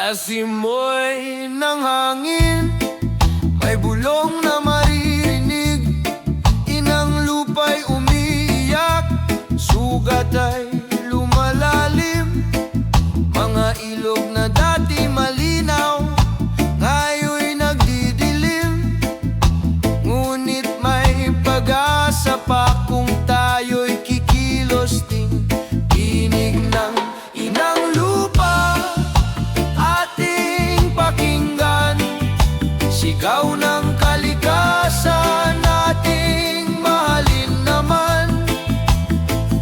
Sa simoy ng hangin, may bulong na maririnig. Inang lupa'y umiiyak, sugat ay lumalalim. Mga ilog na dati malinaw, ngayon'y nagdidilim. Ngunit may pag-asa pa kung tayo'y kikilos din. Tinig ng inang lupa, ating pakinggan. Sigaw ng kalikasan, ating mahalin naman.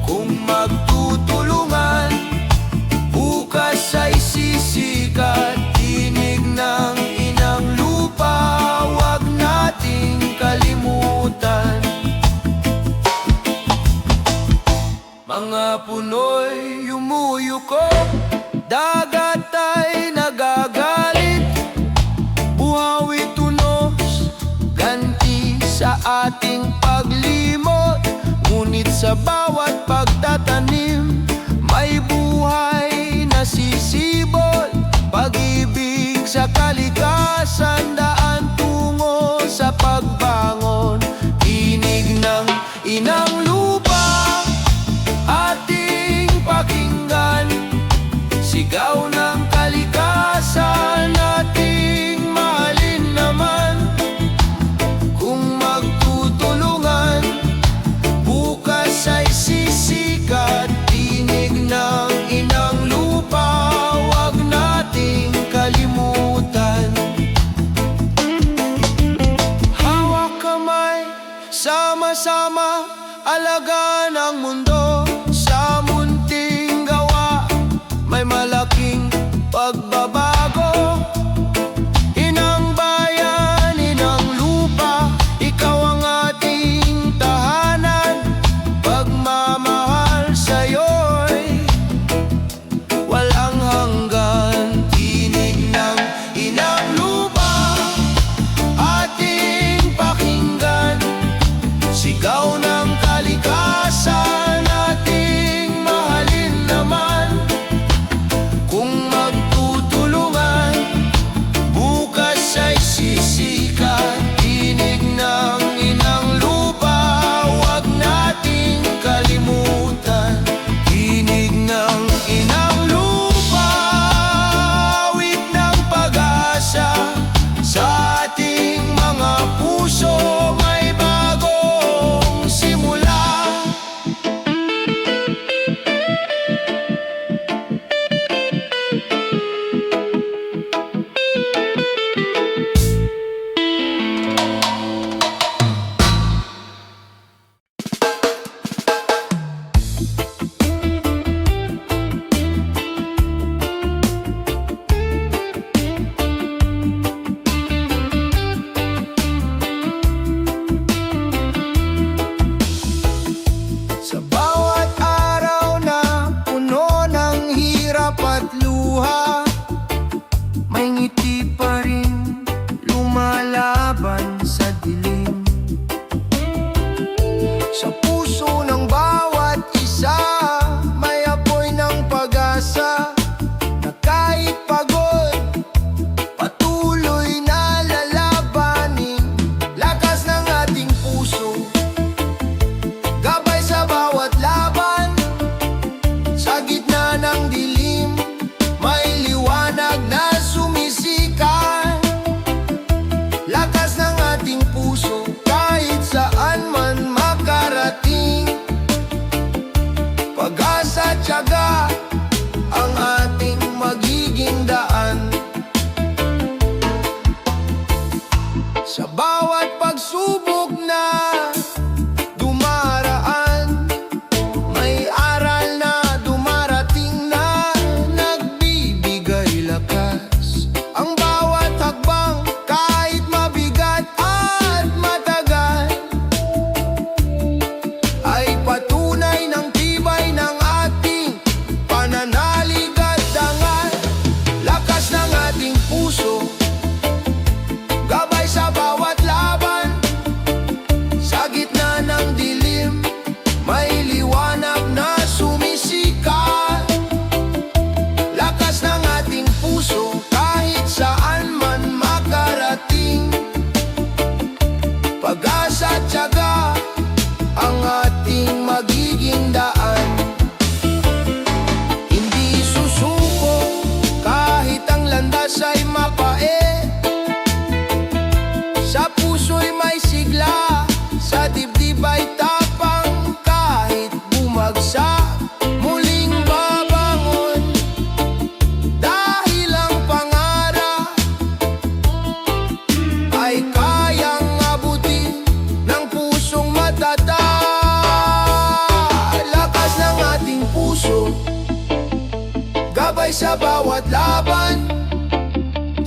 Kung magtutulungan, bukas ay sisikat. Tinig ng inang lupa, huwag nating kalimutan. Mga puno'y yumuyuko, dagat ay nagagalit. Buhawi tunos, ganti sa ating paglimot. Ngunit sa bawat pagtatanim, may buhay na sisibol. Pag-ibig sa kalikasan, daan tungo sa pagbangon. Tinig ng inang lupa, ating pakinggan. Sigaw ng kalikasan, ating mahalin naman. Kung magtutulungan, bukas ay sisikat. Tinig ng inang lupa, huwag nating kalimutan.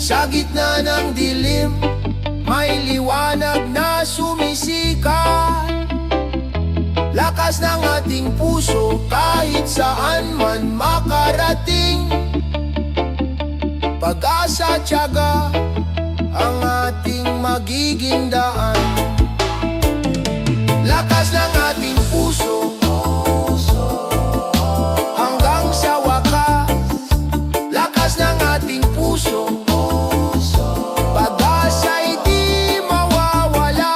Sa gitna ng dilim, may liwanag na sumisikat. Lakas ng ating puso kahit saan man makarating. Pag-asa, tiyaga, ang ating magiging daan. Lakas ng ating puso hanggang sa wakas. Lakas ng ating puso, pag-asa'y di mawawala.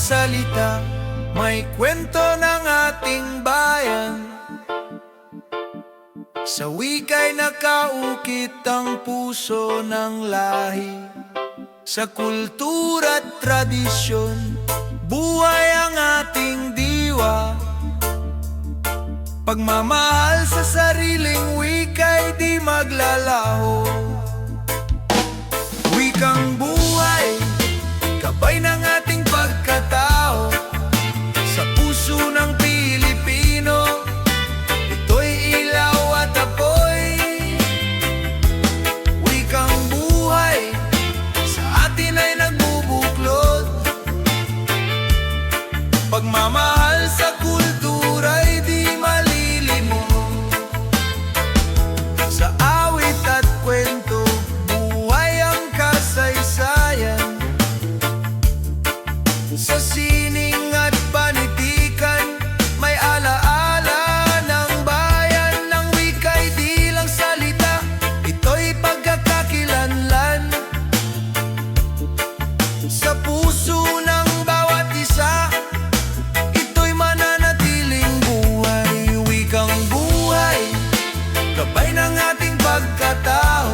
Salita, may kwento ng ating bayan. Sa wika'y nakaukit ang puso ng lahi. Sa kultura't tradisyon, buhay ang ating diwa. Pagmamahal sa sariling wika'y di maglalaho. Wikang buhay, gabay ng ating pagkatao. Sa puso ng Pilipino, ito'y ilaw at apoy. Wikang buhay, sa atin ay nagbubuklod. Pagmamahal sa kultura'y di malilimot. Sa awit at kwento, buhay ang kasaysayan. Sa sining at panitikan, may alaala ng bayan. Ng wika'y di lang salita, ito'y pagkakakilanlan. Sa puso ng bawat isa, ito'y mananatiling buhay. Wikang buhay, gabay ng ating pagkatao.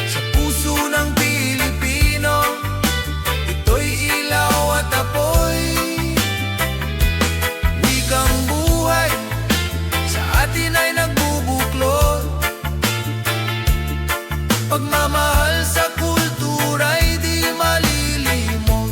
Sa puso ng Pilipino, ito'y ilaw at apoy. Wikang buhay, sa atin ay nagbubuklod. Pagmamahal sa kultura'y di malilimot.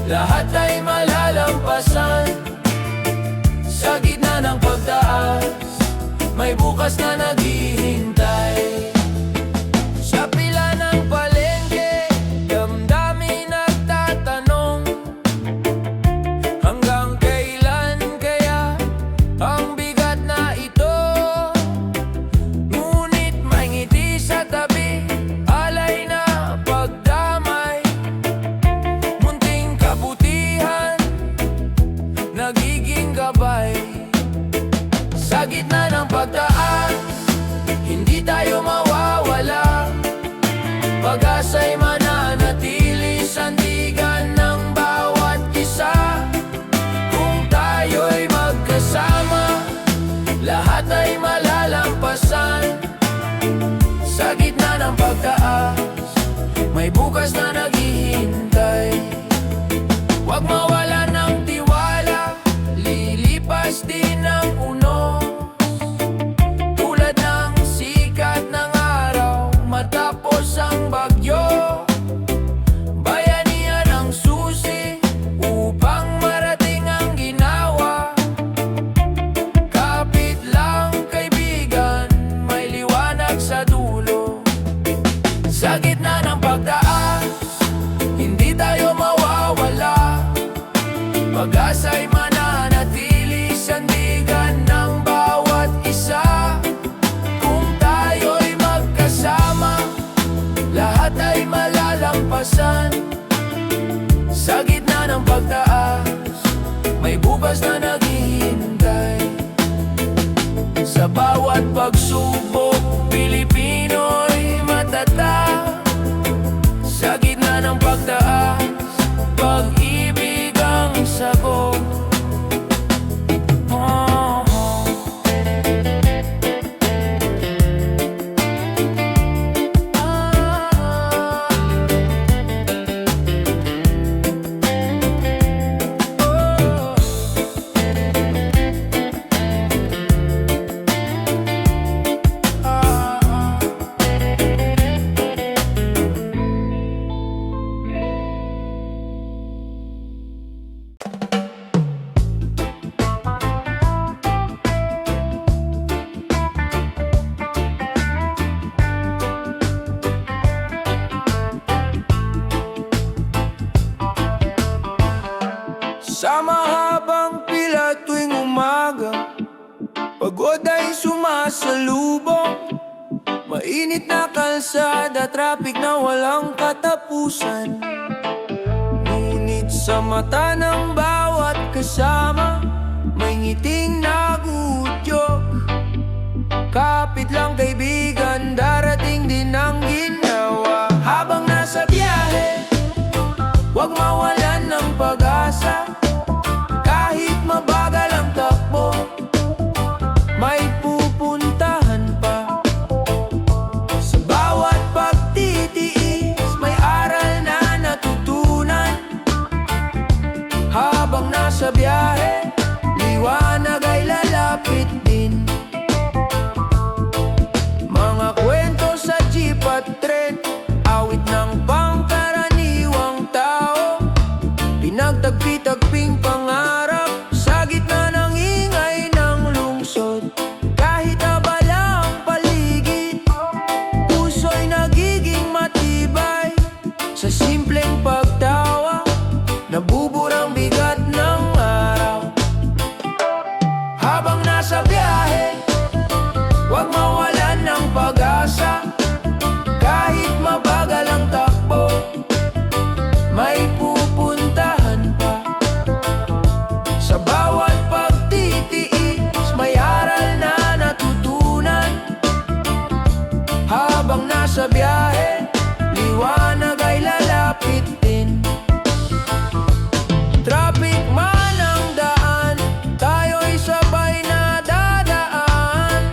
lahat ay malalampasan. Sa gitna ng pagtaas, may bukas na naghihintay. Sa pila ng palengke, damdamin nagtatanong, hanggang kailan kaya ang bigat na ito? Ngunit may ngiti sa tabi, alay na pagdamay. Munting kabutihan, nagiging gabay. Sa gitna ng pagtaas, hindi tayo mawawala. Pag-asa'y mananatili, sandigan ng bawat isa. Kung tayo'y magkasama, lahat ay malalampasan. Sa gitna ng pagtaas, may bukas na naghihintay. Huwag mawala ng tiwala, lilipas din ang unos. Tulad ng sikat ng araw matapos ang bagyo, bayanihan ang susi upang marating ang ginawa. Kapit lang kaibigan, may liwanag sa dulo. Sa gitna ng pagtaas, hindi tayo mawawala. Pag-asa'y mananatili, sandigan ng bawat isa. Kung tayo'y magkasama, lahat ay malalampasan. Sa gitna ng pagtaas, may bukas na naghihintay. Sa bawat pagsubok, Pilipino'y matatag. Sa gitna ng pagtaas, pag-ibig ang sagot. Sa mahabang pila tuwing umaga, pagod ay sumasalubong. Mainit na kalsada, traffic na walang katapusan. Ngunit sa mata ng bawat kasama, may ngiting nagudyok. Kapit lang kaibigan, darating din ang ginawa. Habang nasa biyahe, huwag mawalan ng pag-asa. Kahit mabagal ang takbo, may pupuntahan pa. Sa bawat pagtitiis, may aral na natutunan. Habang nasa biyahe, liwanag ay lalapit din. Mga kwento sa jeep at tren, awit ng pangkaraniwang tao. Pinagtagpi-tagping pangarap sa gitna ng ingay ng lungsod. Kahit abala ang paligid, puso'y nagiging matibay. Sa simpleng pagtawa, nabuburang bigat ng araw. Habang nasa biyahe, huwag mawalan ng pag-asa. Kahit mabagal ang takbo, may pupuntahan pa. Sa bawat pagtitiis, may aral na natutunan. Habang nasa biyahe, liwanag ay lalapit din. Traffic man ang daan, tayo'y sabay na dadaan.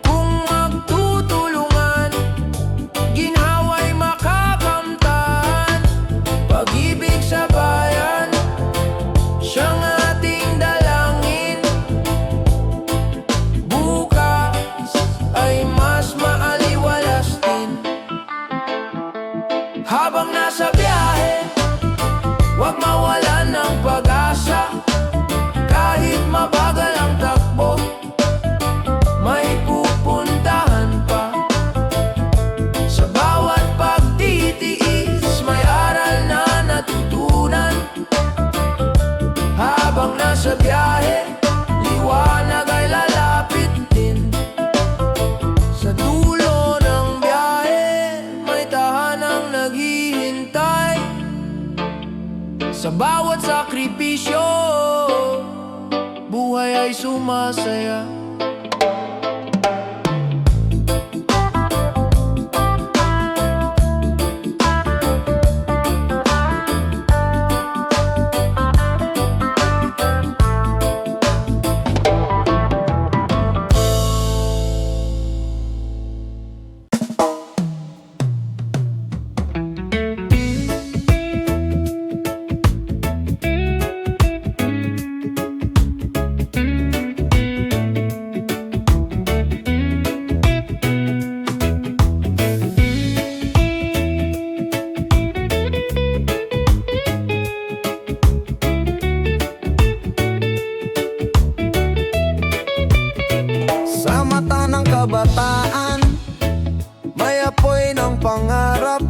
Kung magtutulungan, ginhawa'y makakamtan. Pag-ibig sa bayan, siyang ating dalangin. Bukas ay mas maaliwalas din. Habang nasa biyahe, Huwag mawalan ng pag-asa, kahit mabagal ang takbo, may pupuntahan pa. Sa bawat pagtitiis, may aral na natutunan. Habang nasa biyahe, liwanag ay lalapit din. Sa dulo ng biyahe, may tahanang naghihintay. Sa bawat sakripisyo, buhay ay sumasaya. Sa mata ng kabataan, may apoy ng pangarap.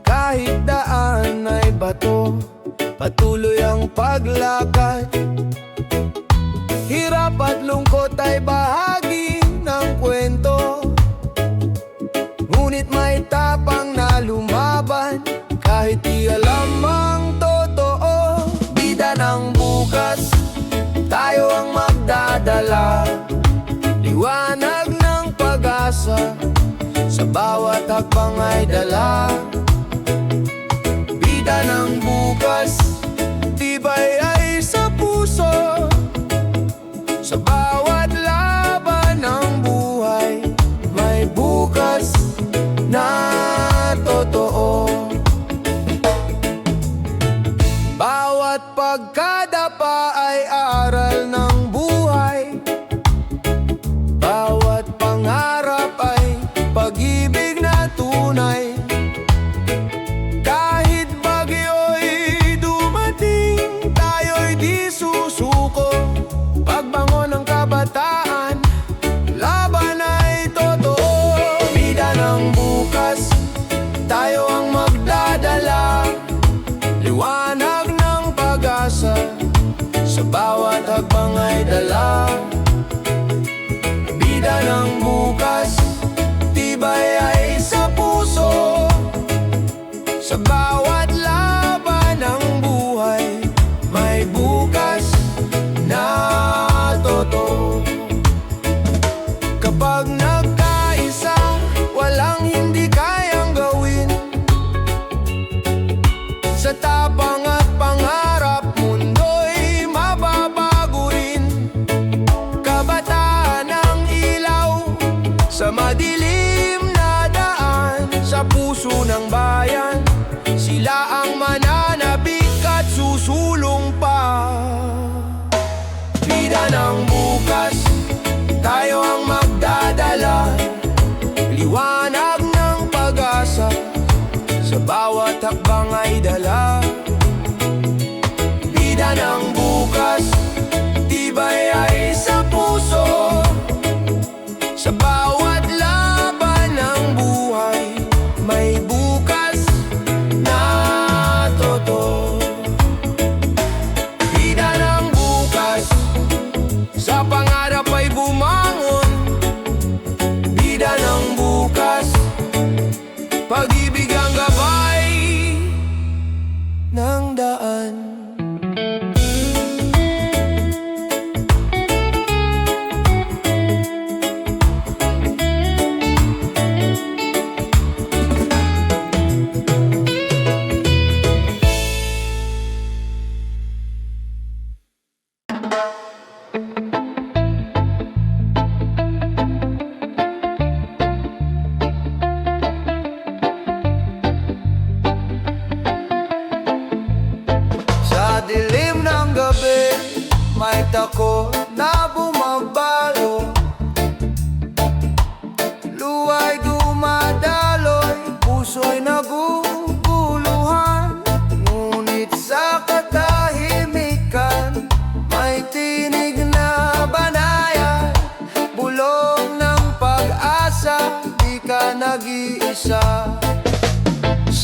Kahit daan ay bato, patuloy ang paglakad. Hirap at lungkot ay bahagi ng kwento, ngunit may tapang na lumaban. Kahit di alam ang totoo, bida ng bukas, tayo ang magdadala. Liwanag ng pag-asa, sa bawat hakbang ay dala. Bida ng bukas, tibay ay sa puso. Sa bawat laban ng buhay, may bukas na totoo. Bawat pagkadapa ay aral ng buhay. Bawat pangarap ay pag-ibig na tunay. Kahit bagyo'y dumating, tayo'y di susuko. Pagbangon ng kabataan, laban ay totoo. Bida ng bukas, tayo ang magdadala. Liwanag ng pag-asa, sa bawat hakbang ay dala. Bida ng bukas, tibay ay sa puso. Sa bawat laban ng buhay, may bukas na totoo. Kapag nagkaisa, walang hindi kayang gawin. Sa tapang at pangarap, mundo'y mababago rin. Kabataan ang ilaw sa madilim na daan. Sa puso ng bayan, sila ang mananabik at susulong pa. Bida ng bukas, tayo ang magdadala. Liwanag ng pag-asa, sa bawat hakbang ay dala. Bida ng bukas, tibay ay sa puso. Sa bawat laban ng buhay, may bukas na totoo. Bida ng bukas, sa pangarap ay bumangon. Bida ng bukas, pag-ibig ang gabay ng daan. May tako na bumabalo, luwa'y dumadaloy, puso'y naguguluhan. Ngunit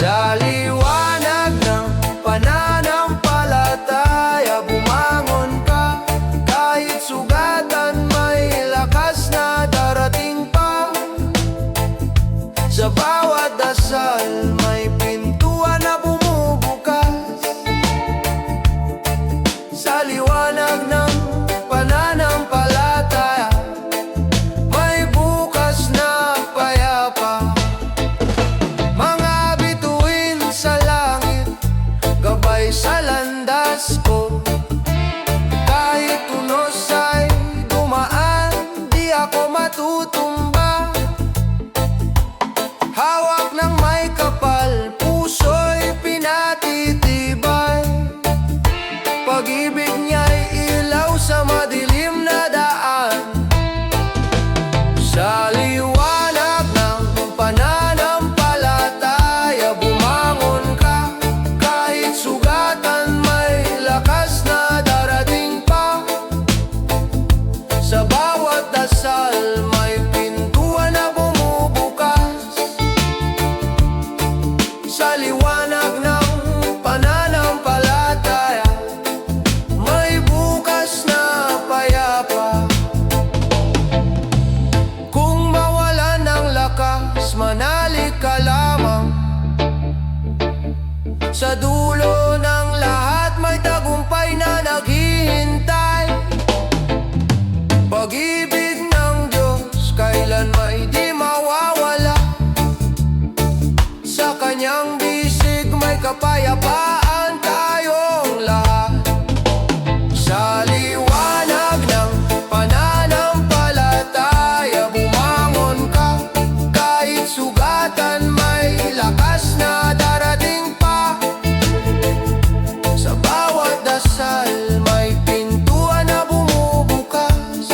Sa liwanag ng pananampalataya, bumangon ka. Kahit sugatan, may lakas na darating pa. Sa bawat dasal, may pintuan na bumubukas. Sa liwanag ng pananampalataya, may bukas na payapa. Mga bituin sa langit, gabay sa landas ko. Kahit unos ay dumaan, di ako matutumba. Hawak ng may kapal, puso'y pinatitibay. Pag-ibig niya'y ilaw sa madilim na daan. Sa liwanag ng pananampalataya, bumangon ka. Kahit sugatan, may lakas na darating pa. Sa bawat dasal, may pintuan na bumubukas. Sa liwanag ng pananampalataya, may bukas na payapa. Kung mawalan ng lakas, manalig ka lamang. Sa dulo ng lahat, may tagumpay na naghihintay. Pag-ibig ng Diyos, kailan may di mawawala. Sa kanyang bisig, may kapayapaan tayong lahat. Sa liwanag ng pananampalataya, bumangon ka. Kahit sugatan, may lakas na darating pa. Sa bawat dasal, may pintuan na bumubukas.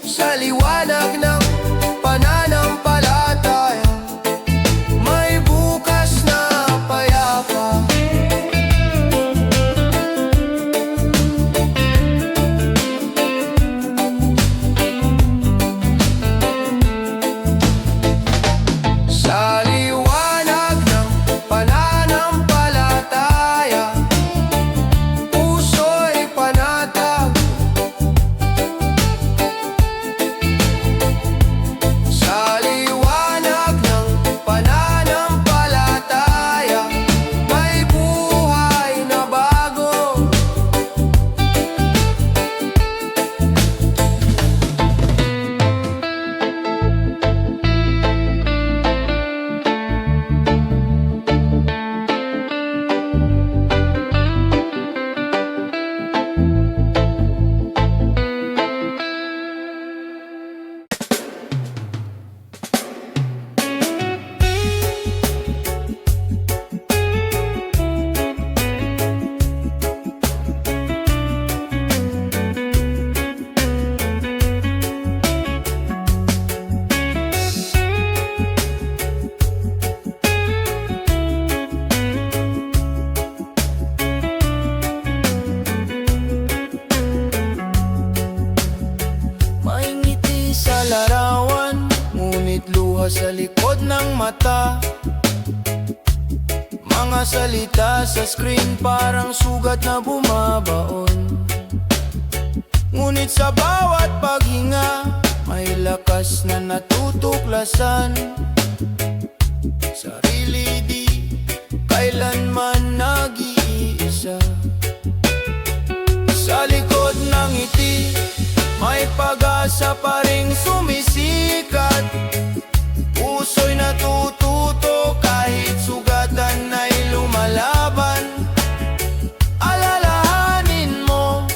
Sa liwanag ng pananampalataya, may bukas na payapa. Sa liwanag ng pananampalataya, puso'y panatag. Sa liwanag ng pananampalataya, may buhay na bago. May ngiti sa larawan, ngunit luha sa likod ng mata. Mga salita sa screen, parang sugat na bumabaon. Ngunit sa bawat paghinga, may lakas na natutuklasan. Sarili di kailanman nag-iisa. Sa likod ng ngiti, may pag-asa pa ring sumisikat. Puso'y natututo kahit sugatan ay lumalaban. Alalahanin mo,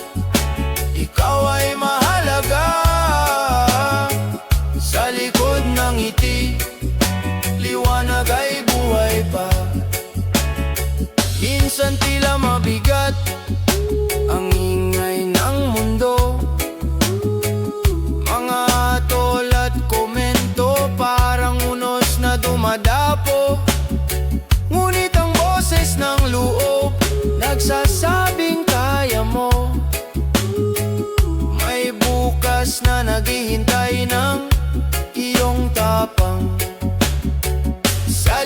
ikaw ay mahalaga. Sa likod ng ngiti, liwanag ay buhay pa. Minsan tila mabigat ang ingay ng mundo. Mga tol at komento, parang unos na dumadapo. Ngunit ang boses ng loob, nagsasabing kaya mo. May bukas na naghihintay ng iyong tapang. Sa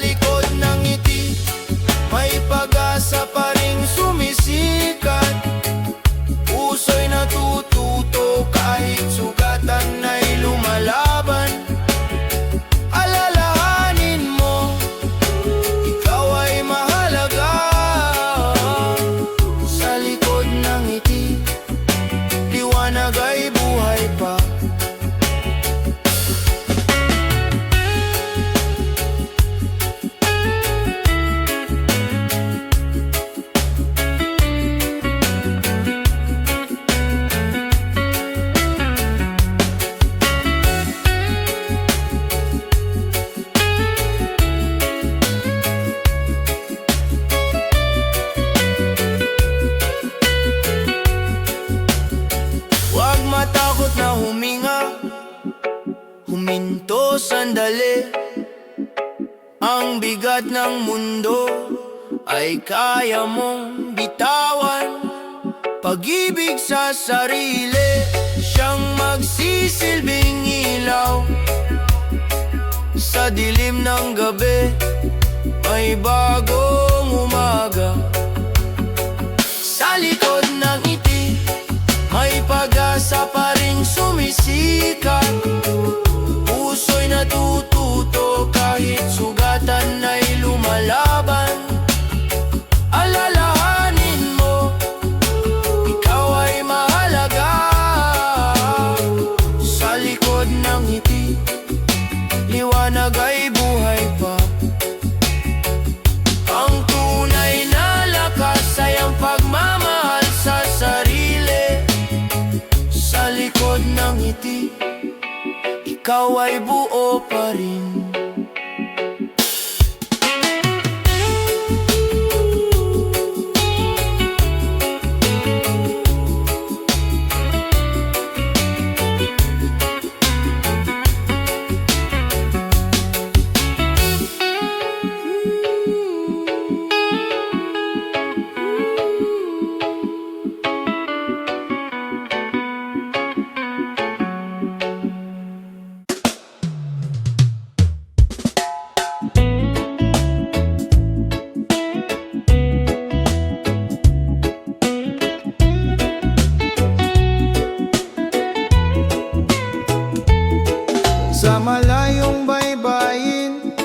bigat ng mundo ay kaya mong bitawan. Pag-ibig sa sarili, siyang magsisilbing ilaw. Sa dilim ng gabi, may bagong umaga. Sa likod ng ngiti, may pag-asa pa ring sumisikat. Puso'y natututo kahit sugatan ay lumalaban. Alalahanin mo, ikaw ay mahalaga. Sa likod ng ngiti, liwanag ay buhay pa. Ang tunay na lakas ay ang pagmamahal sa sarili. Sa likod ng ngiti, ikaw ay buo pa rin. Sa malayong baybayin,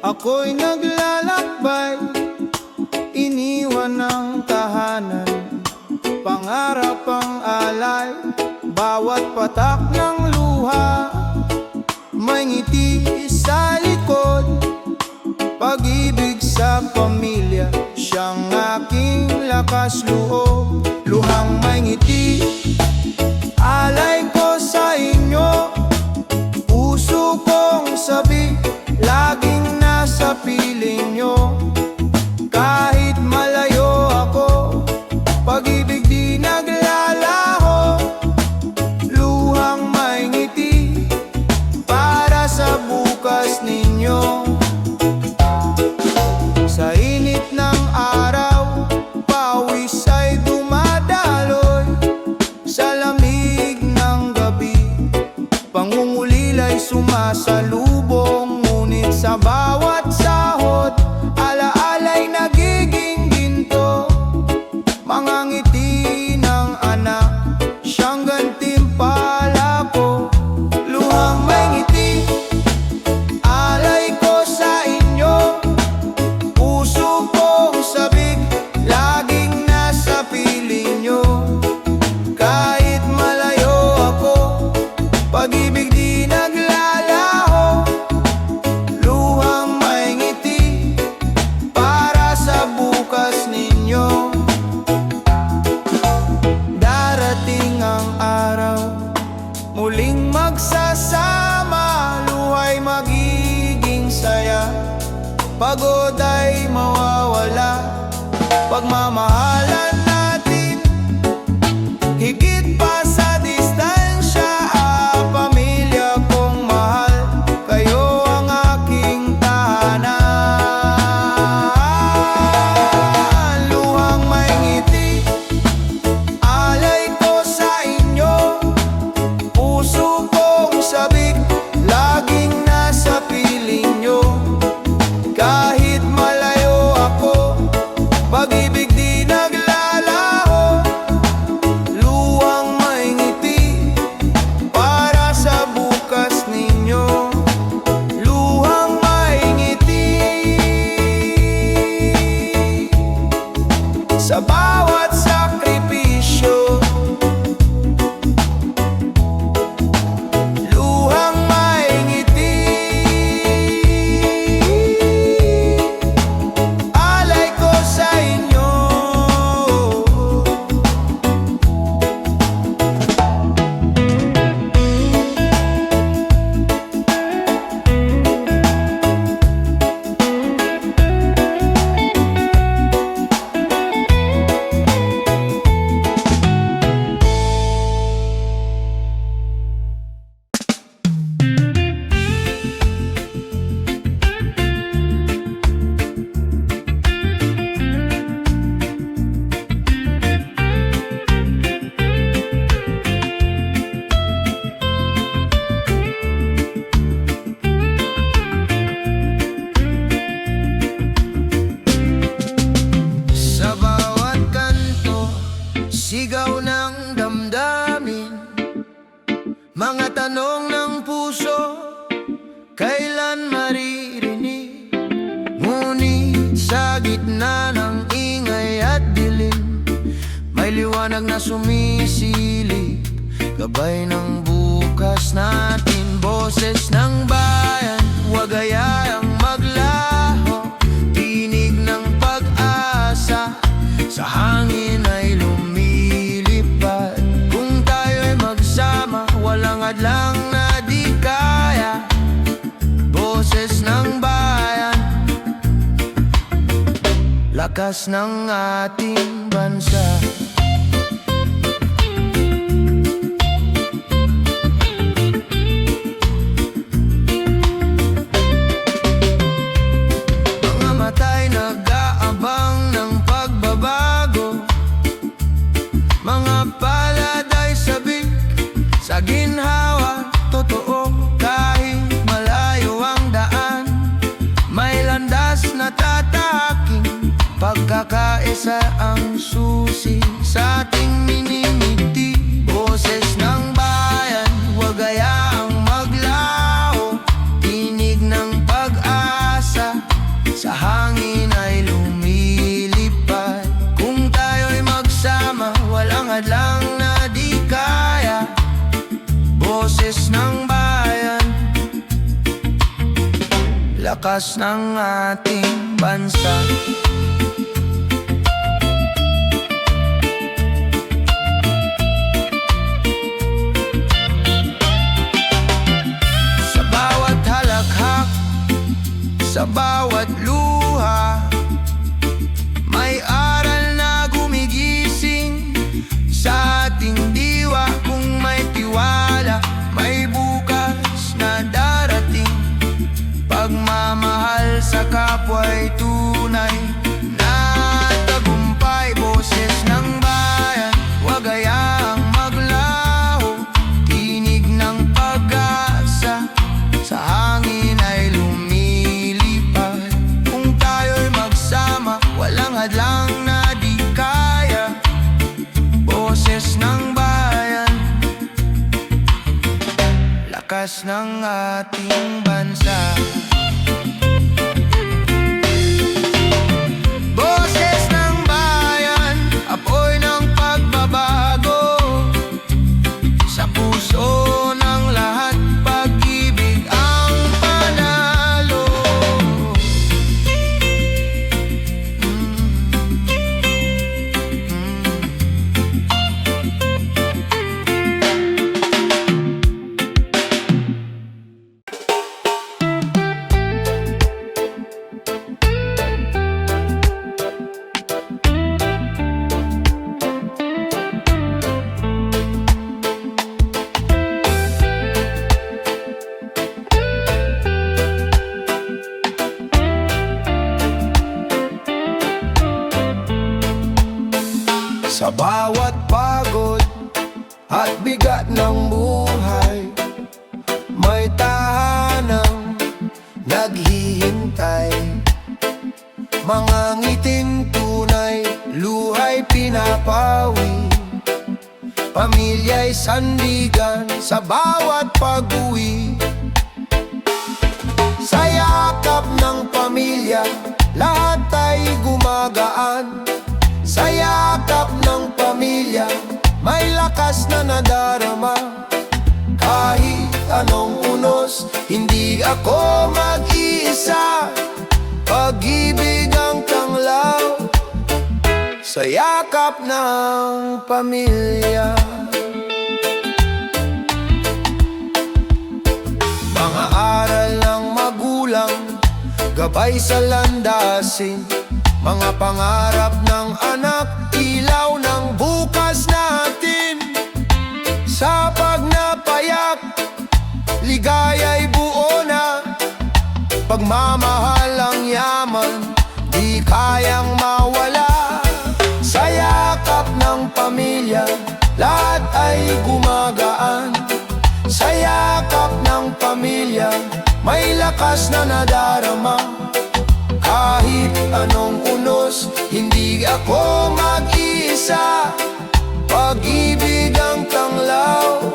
ako'y naglalakbay. Iniwan ng tahanan, pangarap ang alay. Bawat patak ng luha, may ngiti sa likod. Pag-ibig sa pamilya, siyang aking lakas loob. Luhang may ngiti, alay ko sa inyo. Puso kong sabi, laging nasa piling nyo. Kahit malayo ako, pag-ibig di naglalaho. Luhang may ngiti, para sa bukas ninyo. Sa init ng araw, pawis ay dumadaloy. Sa lamig ng gabi, pangungulila'y sumasalubong. Ngunit sa bawat sahod, alaala'y nagiging ginto. Mga ngiti ng anak, siyang gantimpala ko. Luhang may ngiti, alay ko sa inyo. Puso kong sabik, laging nasa piling nyo. Kahit malayo ako, pag-ibig di naglalaho. Luhang may ngiti, para sa bukas ninyo. Darating ang araw, muling magsasama. Luha'y magiging saya, pagod ay mawawala. Pagmamahalan natin, higit pa sa distansya. Pamilya kong mahal, kayo ang aking tahanan. Luhang may ngiti, alay ko sa inyo. Puso kong sabik, laging nasa piling nyo. Kahit malayo ako, pag-ibig di naglalaho. Sa gitna ng ingay at dilim, may liwanag na sumisilip, gabay ng bukas natin. Boses ng bayan, huwag hayaang maglaho, tinig ng pag-asa, sa hangin ay lumilipad. Kung tayo'y magsama, walang hadlang na di kaya. Boses ng bayan, lakas ng ating bansa. Mga mata'y nag-aabang ng pagbabago, mga palad ay sabik sa ginhawa. Totoo, kahit malayo ang daan, may landas na tatahaking. Pagkakaisa ang susi sa ating minimiti. Boses ng bayan, huwag hayaang maglaho, tinig ng pag-asa, sa hangin ay lumilipad. Kung tayo'y magsama, walang hadlang na di kaya. Boses ng bayan, lakas ng ating bansa. Sa bawat luha, may aral na gumigising sa ating diwa. Kung may tiwala, may bukas na darating. Pagmamahal sa kapwa'y tunay na tagumpay. Boses ng bayan, huwag hayaang maglaho, tinig ng pag-asa, sa hangin ay lumilipad. Walang hadlang na di kaya. Boses ng bayan, lakas ng ating bansa. Boses ng bayan, apoy ng pagbabago, sa puso ng lahat, pag-ibig ang panalo. Sa bawat pagod at bigat ng buhay, may tahanang naghihintay. Mga ngiting tunay, luha'y pinapawi, pamilya'y sandigan sa bawat pag-uwi. Sa yakap ng pamilya, lahat ay gumagaan. Sa yakap ng pamilya, may lakas na nadarama. Kahit anong unos, hindi ako mag-iisa. Pag-ibig ang tanglaw sa yakap ng pamilya. Mga aral ng magulang, gabay sa landasin. Mga pangarap ng anak, ilaw ng bukas natin. Sa pagnapayak, ligaya'y buo na. Pagmamahal ang yaman, di kayang mawala. Sa yakap ng pamilya, lahat ay gumagaan. Sa yakap ng pamilya, may lakas na nadarama. Kahit anong unos, hindi ako mag-isa. Pag-ibig ang tanglaw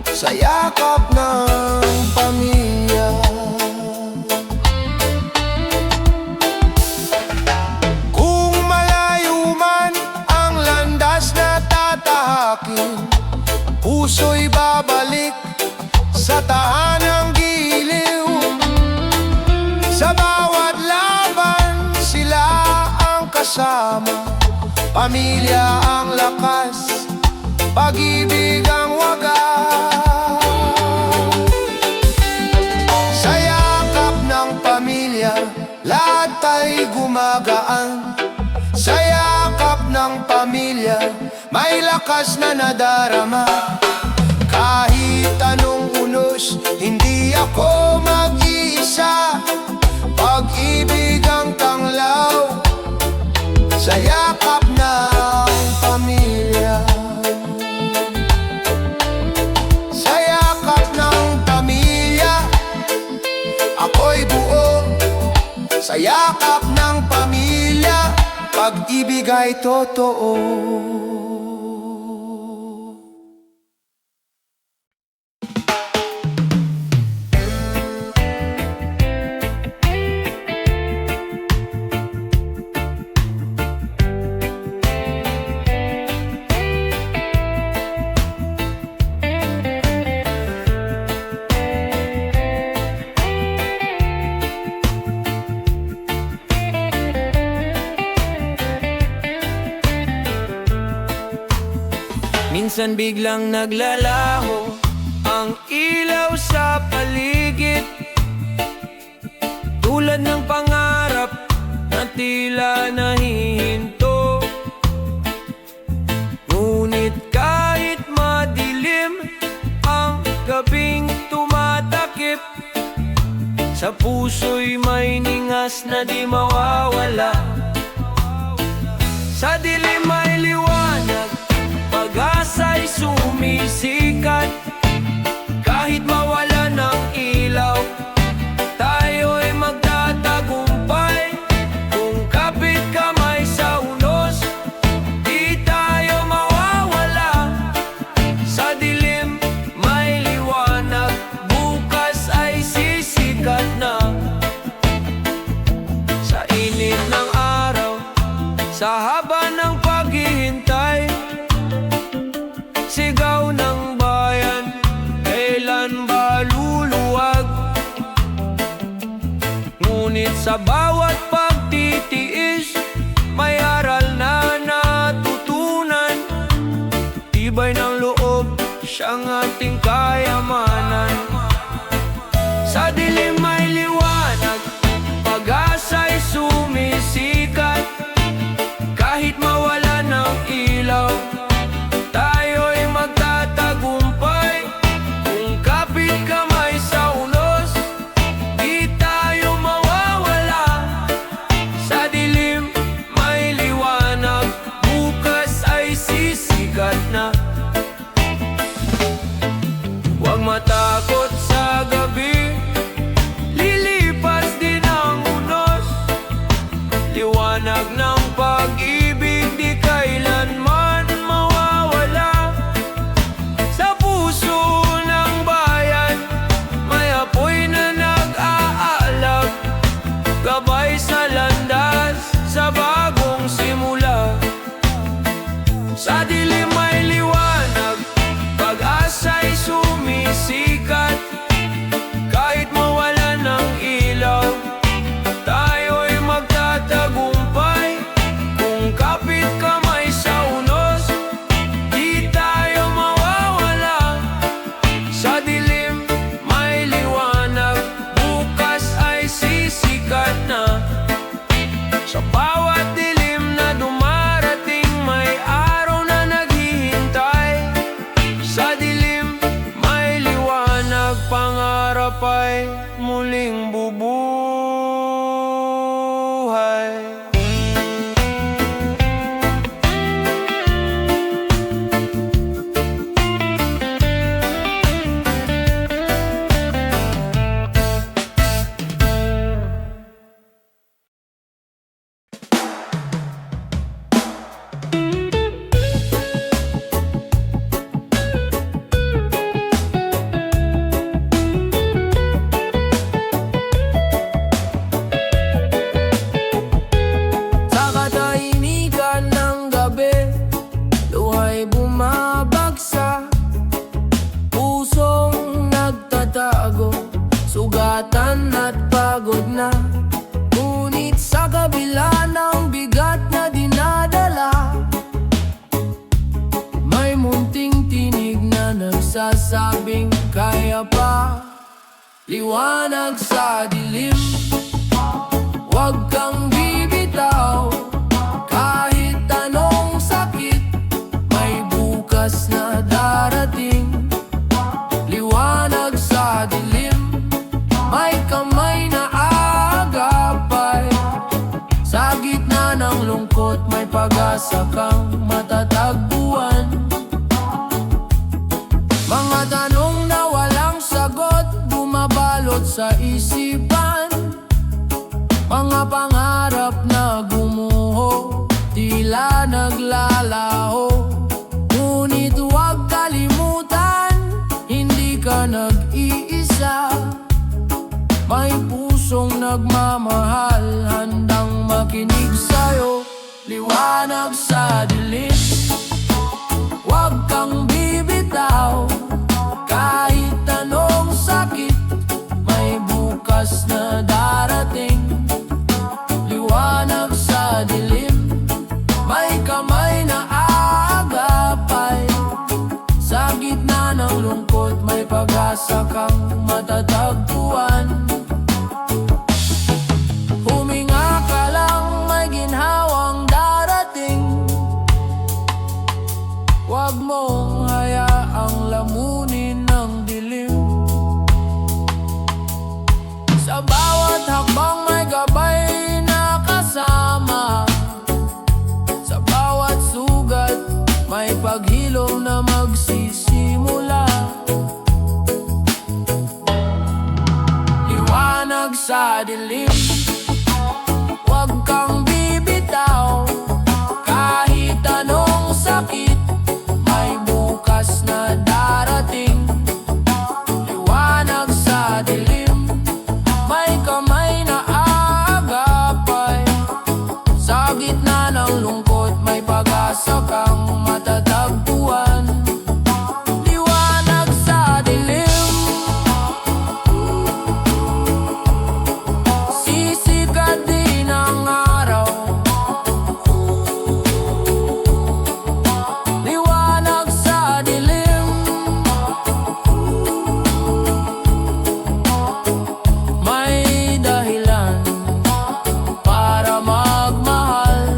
sa yakap ng pamilya. magkasama. Pamilya ang lakas, pag-ibig ang wagas. Sa yakap ng pamilya, lahat ay gumagaan. Sa yakap ng pamilya, may lakas na nadarama. Kahit anong unos, hindi ako mag-iisa. Pag-ibig ang tanglaw sa yakap ng pamilya. Sa yakap ng pamilya, ako'y buo. Sa yakap ng pamilya, pag-ibig ay totoo. Minsan biglang naglalaho ang ilaw sa paligid, tulad ng pangarap na tila nahihinto. Ngunit kahit madilim ang gabing tumatakip, sa puso'y may ningas na di mawawala. Sa dilim ay liwanag, pag-asa'y sumisikat. Kahit mawala ng ilaw, tayo'y magtatagumpay. Kung kapit kamay sa unos, di tayo mawawala. Sa dilim may liwanag, bukas ay sisikat na. Sa init ng araw, sa haba ng paghihintay, sigaw ng bayan, kailan ba luluwag? Ngunit sa bawat pagtitiis, may aral na natutunan. Tibay ng loob, siyang ating kayamanan. Sa dilim may liwanag, pag-asa'y sumisikat. Kahit mawala ng ilaw, tayo'y magtatagumpay. Kung kapit kamay sa unos, di tayo mawawala. Sa dilim may liwanag, bukas ay sisikat na. Huwag matakot sa gabi, lilipas din ang unos. Liwanag ng pag-ibig di kailanman mawawala. Sa puso ng bayan, may apoy na nag-aalab, gabay sa landas, sa bagong simula. Sa dilim may liwanag, pag-asa'y sumisikat. Kahit mawala ng ilaw, tayo'y magtatagumpay. Kung kapit kamay sa unos, di tayo mawawala. Sa dilim may liwanag, bukas ay sisikat na. Sa bawat dilim na dumarating, may araw na naghihintay. Sa dilim may liwanag, pangarap ay muling bubuhay. liwanag sa dilim. Huwag kang bibitaw, kahit anong sakit, may bukas na darating. Liwanag sa dilim, may kamay na aagapay. Sa gitna ng lungkot, may pag-asa kang matatagpuan. Mga tanong na walang sagot, bumabalot sa isipan. Mga pangarap na gumuho, tila naglalaho. Ngunit huwag kalimutan, hindi ka nag-iisa. May pusong nagmamahal, handang makinig sa'yo. Liwanag sa dilim, huwag kang bibitaw, kahit anong sakit, may bukas na darating. Liwanag sa dilim, may kamay na aagapay. Sa gitna ng lungkot, may pag-asa kang matatagpuan. Huminga ka lang, may ginhawang darating. Huwag mong hayaang lamunin ng dilim. Sa bawat hakbang may gabay na kasama. Sa bawat sugat may paghilom na magsisimula. Liwanag sa dilim, huwag kang bibitaw, kahit anong sakit, may bukas na darating. Liwanag sa dilim, may kamay na aagapay. Sa gitna ng lungkot, may pag-asa kang matatagpuan. Liwanag sa dilim, sisikat din ang araw. Liwanag sa dilim, may dahilan para magmahal.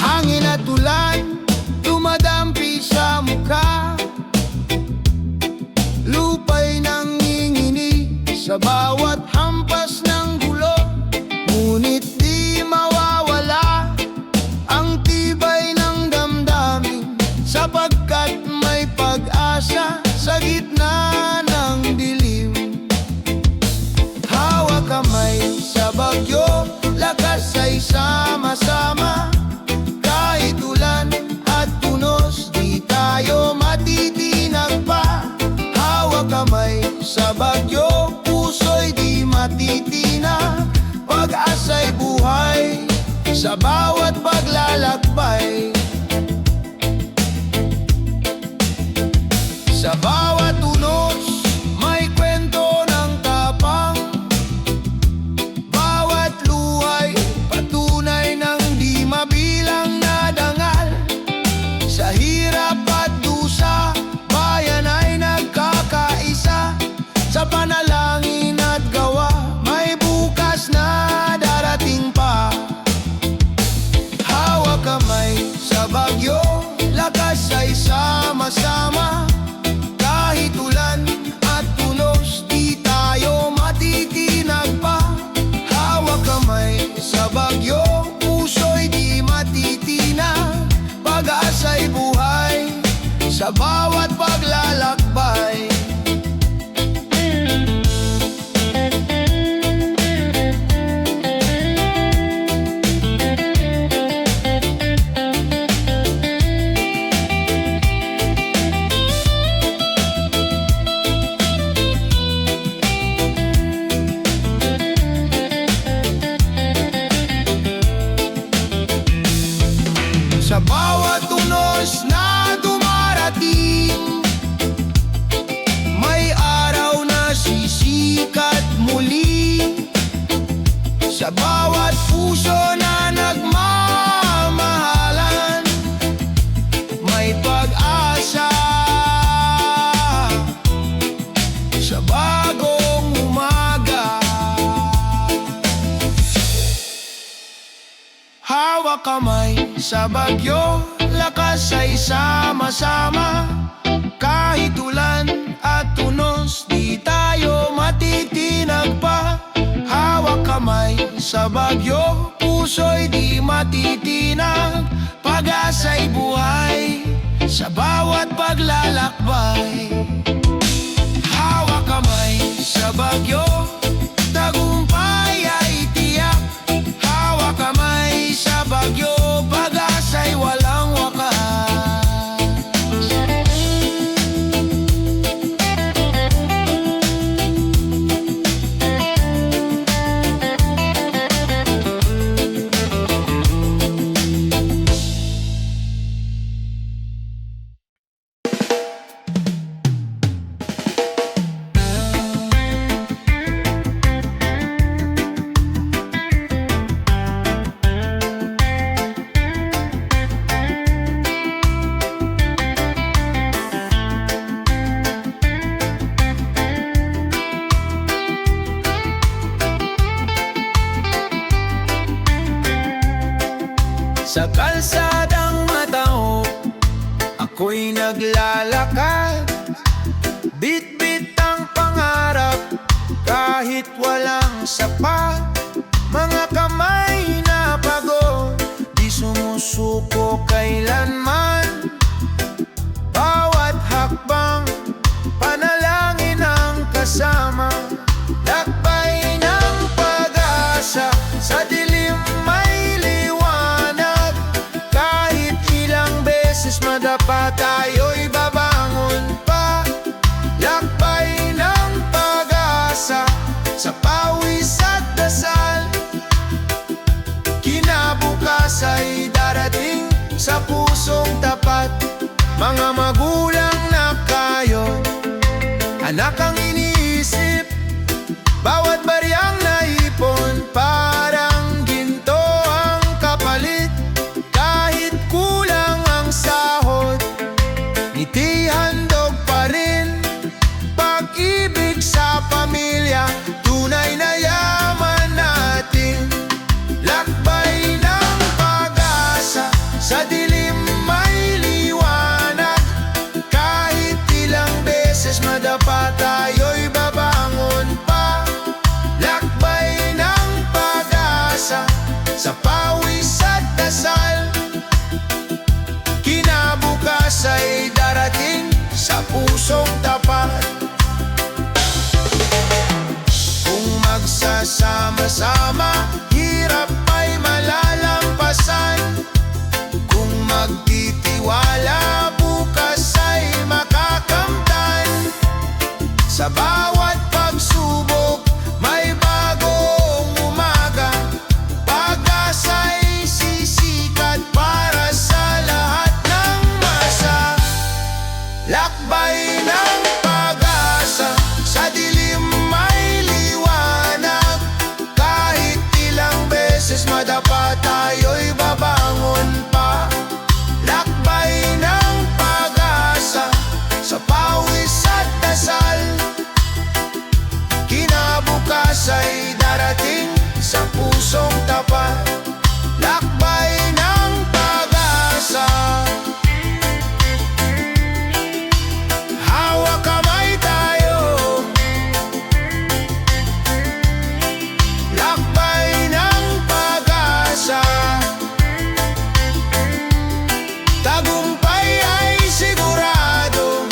Hangin at ulan, dumadampi sa mukha. Lupa'y nanginginig sa bawat hampas ng gulo. Ngunit di mawawala ang tibay ng damdamin, sapagkat may pag-asa sa gitna ng dilim. Hawak kamay sa bagyo, lakas ay sama-sama. Kahit ulan at tunos, di tayo matitinag pa. Hawak kamay sa bagyo, puso'y di matitinag. Pag-asa'y buhay sa bawat paglalakbay. Sa bawat tunos, may kwento ng tapang. Bawat luhay, patunay ng di mabilang na dangal. Sa hirap at dusa, bayan ay nagkakaisa. Sa panalangin at gawa, may bukas na darating pa. Hawak kamay sa bagyo, lakas ay sama-sama. Kahit ulan at tunos, di tayo matitinag pa. Hawak kamay sa bagyo, puso'y di matitinag. Pag-asa'y buhay sa bawat paglalakbay. Sa bawat puso na nagmamahalan, may pag-asa sa bagong umaga. Hawak kamay sa bagyo, lakas ay sama-sama. Kahit ulan at tunos, di tayo matitinag pa. Hawak kamay sa bagyo, puso'y di matitinag. Pag-asa'y buhay sa bawat paglalakbay. Hawak kamay sa bagyo, tagumpay ay tiyak. Hawak kamay sa bagyo, pag-asa'y walang wakas. Sa kalsadang matao, ako'y naglalakad. Bit-bit ang pangarap, kahit walang sapat. Mga kamay na pagod, di sumusuko kailanman. Bawat hakbang, panalangin ang kasama. Lakbay ng pag-asa, sa dilim may liwanag. Kahit ilang beses madapa, tayo'y babangon pa. Lakbay ng pag-asa, sa pawis at dasal. Kinabukas ay darating sa pusong tapat. Mga magulang na kayo, anak ang iniisip. Bawat baryang naipon, parang ginto ang kapalit. Kahit kulang ang sahod, ngiti handog pa rin. Pag-ibig sa pamilya, tunay na yaman natin. Lakbay ng pag-asa, sa dilim may liwanag. Kahit ilang beses madapa, tayo'y babangon pa. Lakbay ng pag-asa, sa pawis at dasal. Kinabukas ay darating sa pusong tapat. Kung magsasama-sama, hirap ay malalampasan. Kung magtitiwala, bukas ay makakamtan. Sa bawat pagsubok, may bagong umaga. Pag-asa'y sisikat para sa lahat ng masa. Lakbay ng pag-asa, sa dilim may liwanag. Kahit ilang beses madapa, tayo'y babangon pa. Lakbay ng pag-asa, sa pawis at dasal. Kinabukas ay darating sa pusong tapat. Lakbay ng pag-asa, hawak kamay tayo. Lakbay ng pag-asa, tagumpay ay sigurado.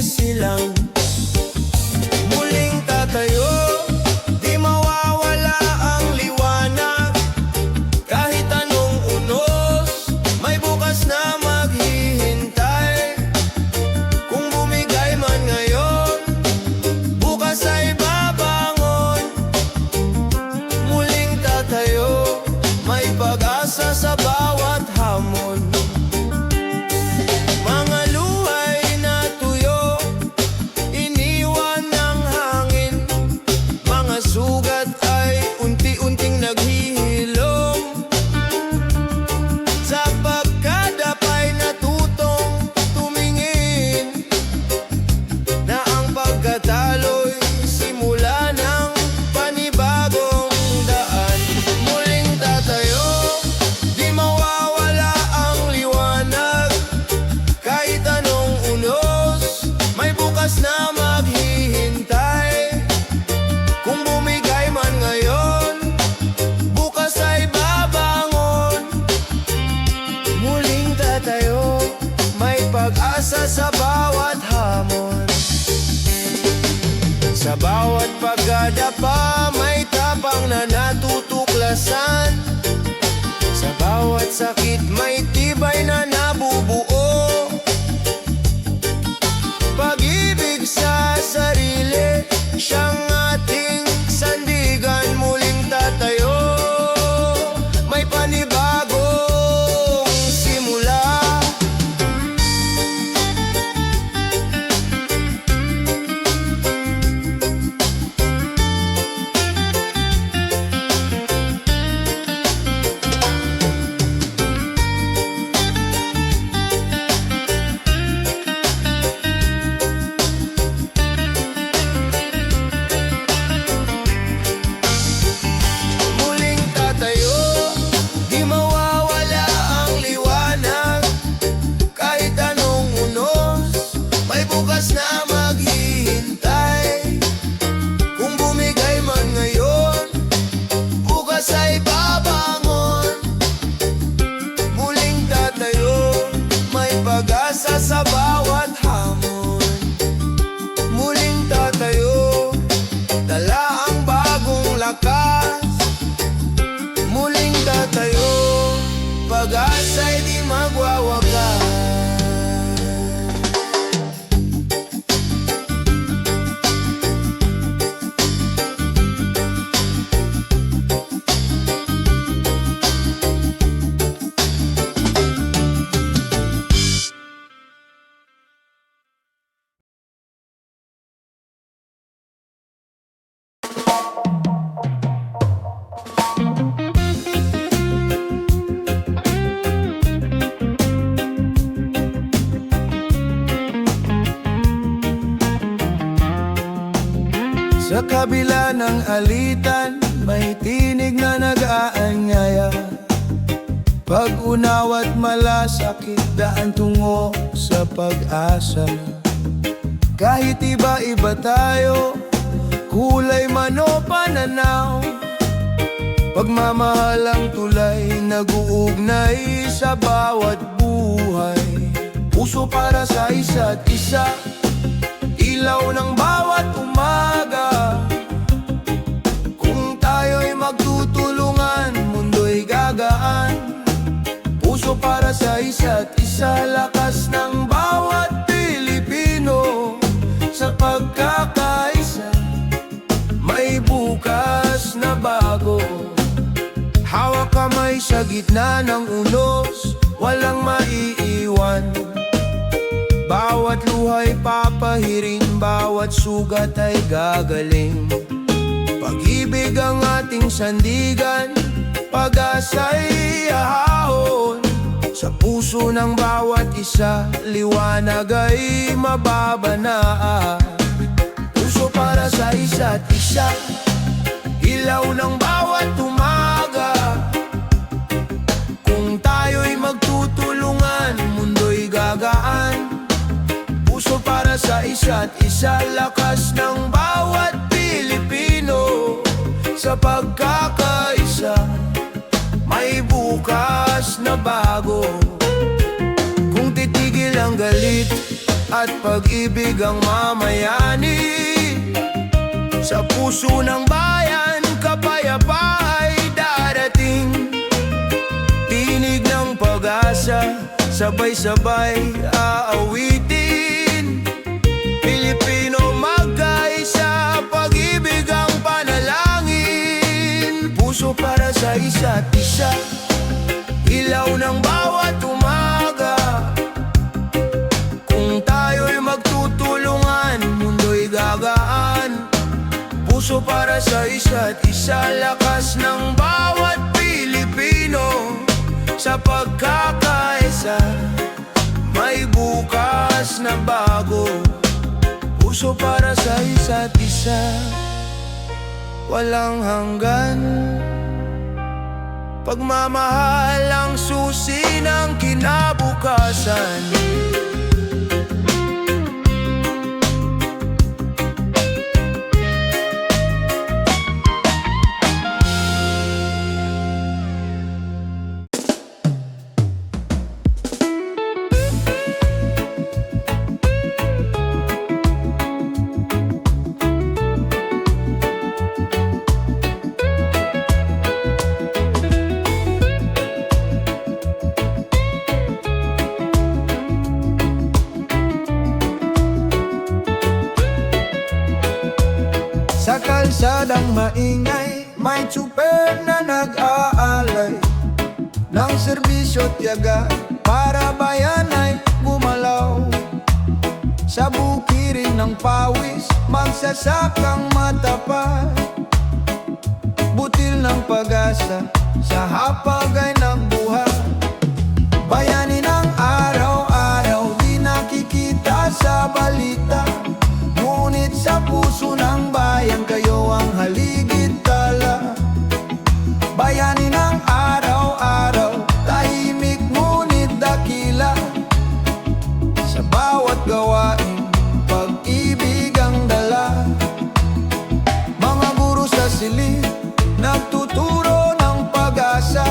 silang muling tatayo. Di mawawala ang liwanag, kahit anong unos, may bukas na maghihintay. Kung bumigay man ngayon, bukas ay babangon. Muling tatayo, may pag-asa sa bawat hamon. Mga luhay na tuyo, iniwan ng hangin. Mga sugat ay unti-unting naghihilom. Sa pagkadapay natutong tumingin, na ang pagkatalo'y simula ng panibagong daan. Muling tatayo, di mawawala ang liwanag, kahit anong unos, may bukas na maghihintay. Kung bumigay man ngayon, bukas ay babangon. Muling tatayo, may pag-asa sa bawat hamon. Sa bawat pagdadapa, may tapang na natutuklasan. Sa bawat sakit, may tibay na nabubuo. Pag-ibig sa sarili, siyang ating sandigan. Muling tatayo, may panibagong simula. Muling tatayo, di mawawala ang liwanag, kahit anong unos, may bukas na maghihintay. Kung bumigay man ngayon, bukas ay babangon. Muling tatayo, may pag-asa sa bawat hamon. Muling tatayo, dala ang bagong lakas. Muling tatayo, pag-asa'y di magwawakas. Sa kabila ng alitan, may tinig na nag-aanyaya. Pag-unawa't malasakit, daan tungo sa pag-asa. Kahit iba-iba tayo, kulay man o pananaw, pagmamahal ang tulay, nag-uugnay sa bawat buhay. Puso para sa isa't isa, ilaw ng bawat umaga. Kung tayo'y magtutulungan, mundo'y gagaan. Puso para sa isa't isa, lakas ng bawat Pilipino. Sa pagkakaisa, may bukas na bago. Hawak kamay sa gitna ng unos, walang maiiwan. Bawat luha'y papahirin, bawat sugat ay gagaling. Pag-ibig ang ating sandigan, pag-asa'y ahahon. Sa puso ng bawat isa, liwanag ay mababanaa. Puso para sa isa't isa, ilaw ng bawat umaga. Kung tayo'y magtutulungan, mundo'y gagaan. Puso para sa isa't isa, lakas ng bawat Pilipino. Sa pagkakaisa, may bukas na bago. Kung titigil ang galit, at pag-ibig ang mamayani. Sa puso ng bayan, kapayapa ay darating. Tinig ng pag-asa, sabay-sabay aawitin. Pilipino magkaisa, pag-ibig ang panalangin. Puso para sa isa't isa, ilaw ng bawat umaga. Kung tayo'y magtutulungan, mundo'y gagaan. Puso para sa isa't isa, lakas ng bawat Pilipino. Sa pagkakaisa, may bukas na bago. Puso para sa isa't isa, walang hanggan. Pagmamahal ang susi ng kinabukasan. Sa kalsadang maingay, may tsuper na nag-aalay ng serbisyo tiyaga para bayan ay gumalaw. Sa bukirin ng pawis, magsasakang matapat. Butil ng pag-asa, sa hapag ay nagbuhat. Bayani ng araw-araw, di nakikita sa balita. Ngunit sa puso ng bayan, kayo ang haligid tala. Bayani ng araw-araw, tahimik ngunit dakila. Sa bawat gawain, pag-ibig ang dala. Mga guro sa silid, nagtuturo ng pag-asa.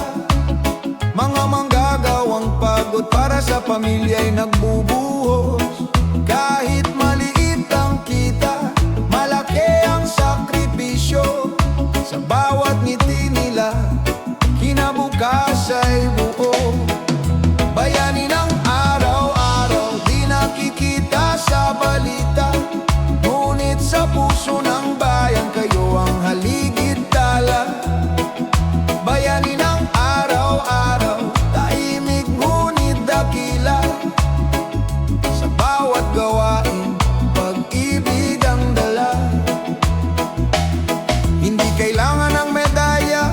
Mga manggagawang pagod para sa pamilya'y nagbubuhos. Kahit maliit ang kita, malaki ang sakripisyo. Sa bawat ngiti nila, kinabukas ay buo. Bayani ng araw-araw, di nakikita sa balita. Ngunit sa puso ng bayan, kayo ang haligid tala. Bayani ng araw-araw, tahimik ngunit dakila. Sa bawat gawain, pag-ibig ang dala. Hindi kailangan ng medalya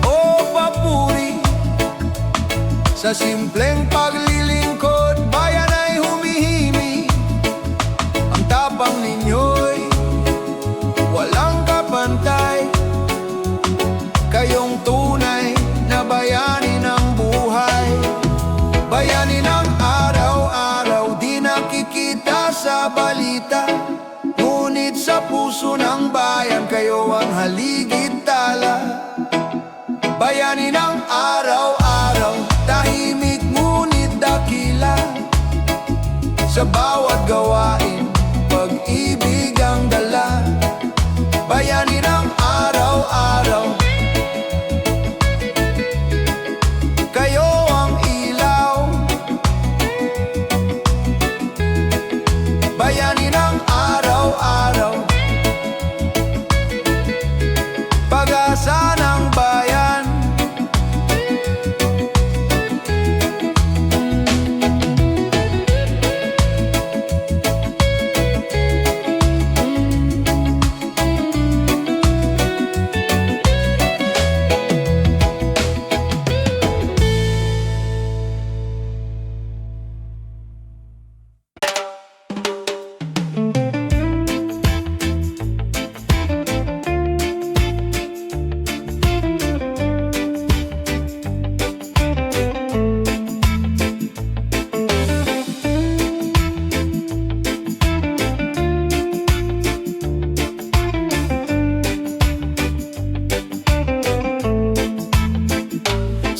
o papuri. Sa simpleng paglilingkod, bayan ay humihimik. Ang tapang ninyo'y walang kapantay. Kayong tunay na bayani ng buhay. Bayani ng araw-araw, di nakikita sa balita. Ngunit sa puso ng bayan, kayo ang haligid tala. Bayani ng araw-araw, tahimik ngunit dakila. Sa bawat gawain, pag-ibig ang dala. Bayani ng araw-araw, kayo ang ilaw. Bayani ng araw-araw, pag-asa ng bayan.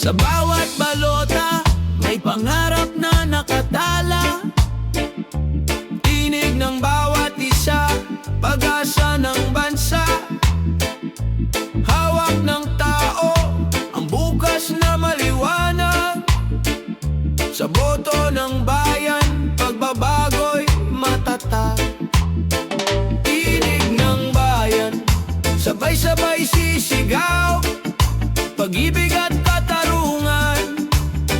Sa bawat balota, may pangarap na nakatala. Bukas na maliwanag sa boto ng bayan, pagbabago'y matatag. Tinig ng bayan, sabay-sabay sisigaw, pag-ibig at katarungan,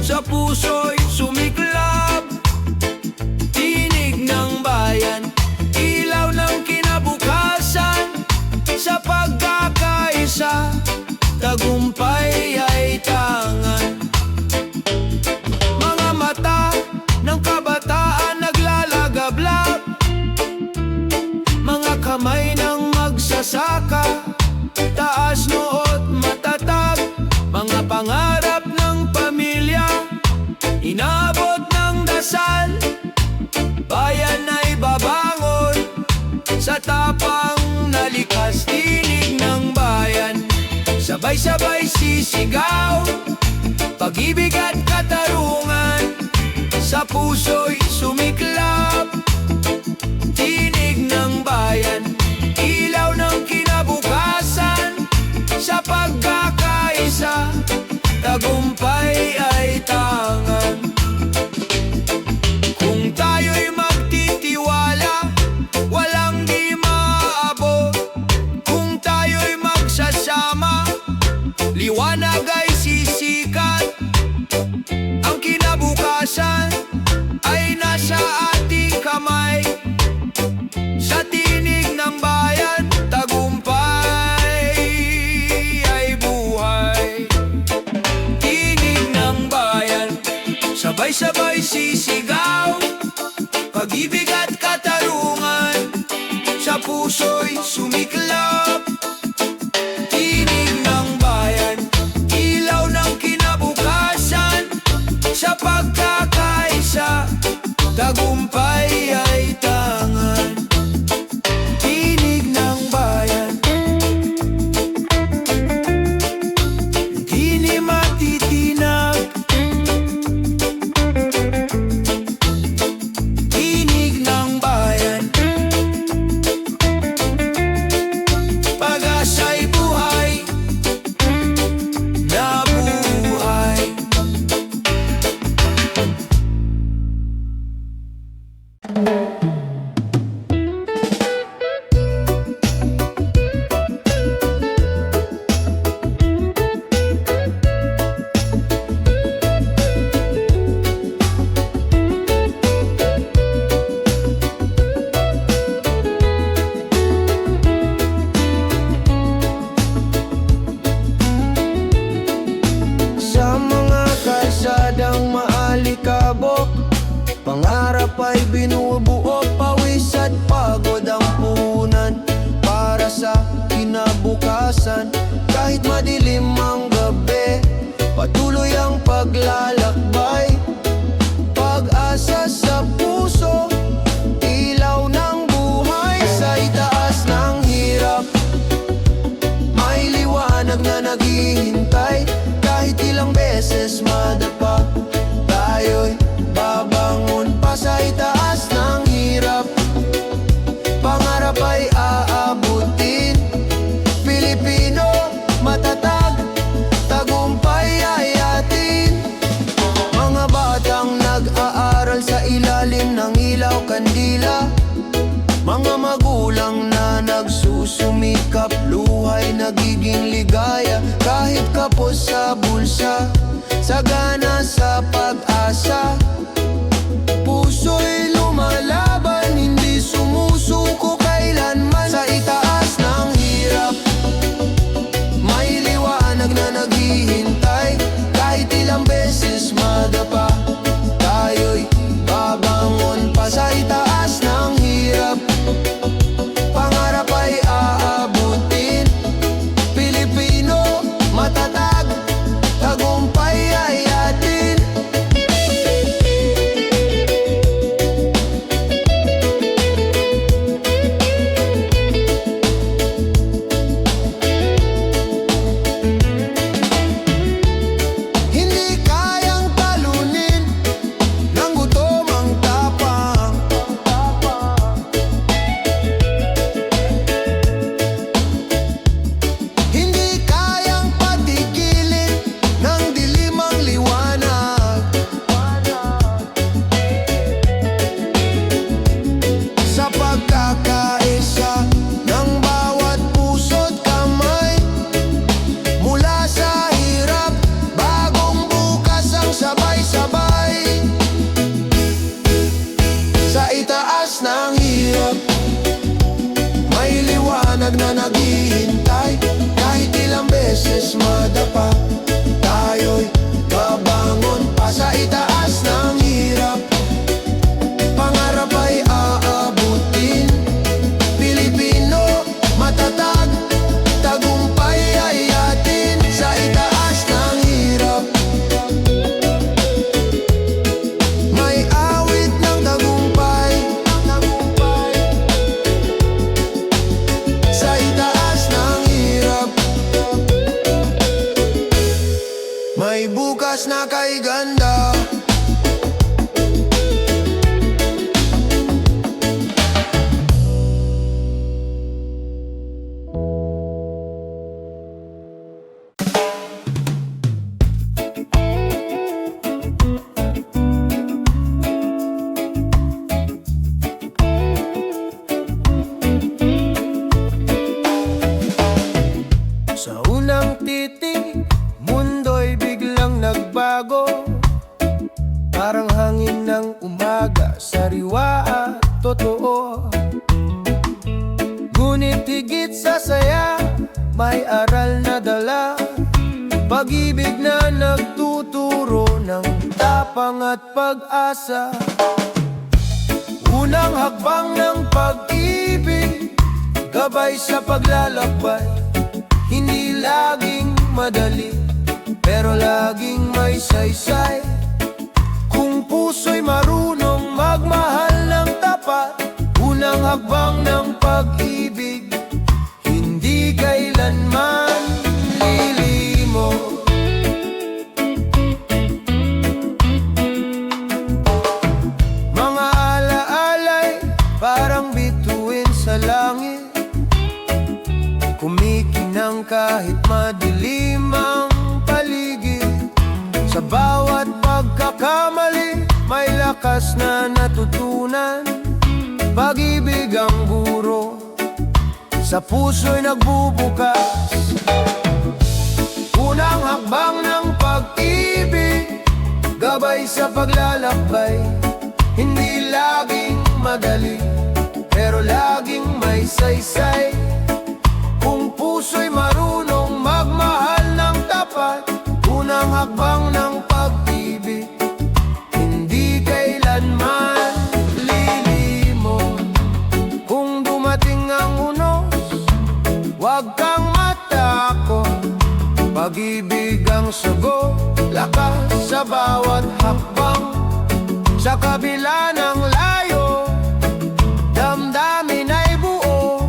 sa puso'y sumiklab. Tinig ng bayan, ilaw ng kinabukasan, sa pagkakaisa, tagumpay ay tangan. Mga mata ng kabataan naglalagablab, mga kamay ng magsasaka, taas noot matatag. Mga pangarap ng pamilya, inabot ng dasal. Bayan ay babangon sa tapang na likas. Tinig ng bayan, sabay-sabay sisigaw, pag-ibig at katarungan, sa puso'y sumiklab. Tinig ng bayan, ilaw ng kinabukasan, sa pagkakaisa, tagumpay ay tangan. Kung tayo'y magtitiwala, walang di maaabot. Kung tayo'y magsasama, liwanag ay sisikat. Ang kinabukasan ay nasa ating kamay. Sa tinig ng bayan, tagumpay ay buhay. Tinig ng bayan, sabay-sabay sisigaw, pag-ibig at katarungan, sa puso'y sumiklab. Tinig ng bayan, ilaw ng kinabukasan, sa pagkakaisa, tagumpay ay tangan. Tinig ng bayan, di matitinag. Tinig ng bayan, pag-asa'y buhay na buhay. Sa mga kalsadang maalikabok, pangarap ay binubuo, pawis at pagod ang puhunan para sa kinabukasan. Kahit madilim ang gabi, patuloy ang paglalakbay. Pag-asa sa puso, ilaw ng buhay. Sa itaas ng hirap, may liwanag na naghihintay. Kahit ilang beses madapa, tayo'y babangon pa. Sa itaas ng hirap, pangarap ay aabutin. Pilipino, matatag, tagumpay ay atin. Mga batang nag-aaral sa ilalim ng ilaw kandila, mga magulang na nagsusumikap, luhay nagiging ligaya. Kahit kapos sa bulsa, sagana sa pag-asa, puso'y lumalaban, hindi sumusuko kailanman. Sa itaas ng hirap, may liwanag na naghihintay. Kahit ilang beses madapa, tayo'y babangon pa. Sa itaas ng hirap, pangarap ay aabutin. Pilipino, matatag, tagumpay ay atin. may bukas na kay ganda. Sa unang titig, mundo'y biglang nagbago. Parang hangin ng umaga, sariwa at totoo. Ngunit higit sa saya, may aral na dala. Pag-ibig na nagtuturo ng tapang at pag-asa. Unang hakbang ng pag-ibig, gabay sa paglalakbay. Hindi laging madali, pero laging may saysay. Kung puso'y marunong magmahal ng tapat, unang hakbang ng pag-ibig, hindi kailanman lilimo. Mga alaalay, parang bituin sa langit, kumikinang kahit madilim ang paligid. Sa bawat pagkakamali, may lakas na natutunan. Pag-ibig ang guro, sa puso'y nagbubukas. Unang hakbang ng pag-ibig, gabay sa paglalakbay. Hindi laging madali, pero laging may saysay. Kung puso'y marunong magmahal ng tapat, unang hakbang ng pag-ibig, hindi kailanman lilimo. Kung dumating ang unos, huwag kang matakot. Pag-ibig ang sagot, lakas sa bawat hakbang. Sa kabila ng layo, damdamin ay buo.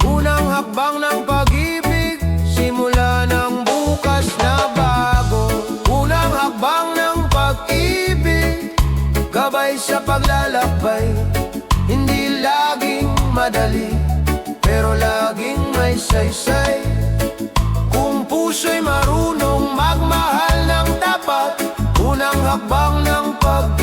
Unang hakbang ng pag-ibig, simula ng bukas na bago. Unang hakbang ng pag-ibig, gabay sa paglalakbay. Hindi laging madali, pero laging may saysay. Kung puso'y marunong magmahal ng tapat, unang hakbang ng pag-ibig,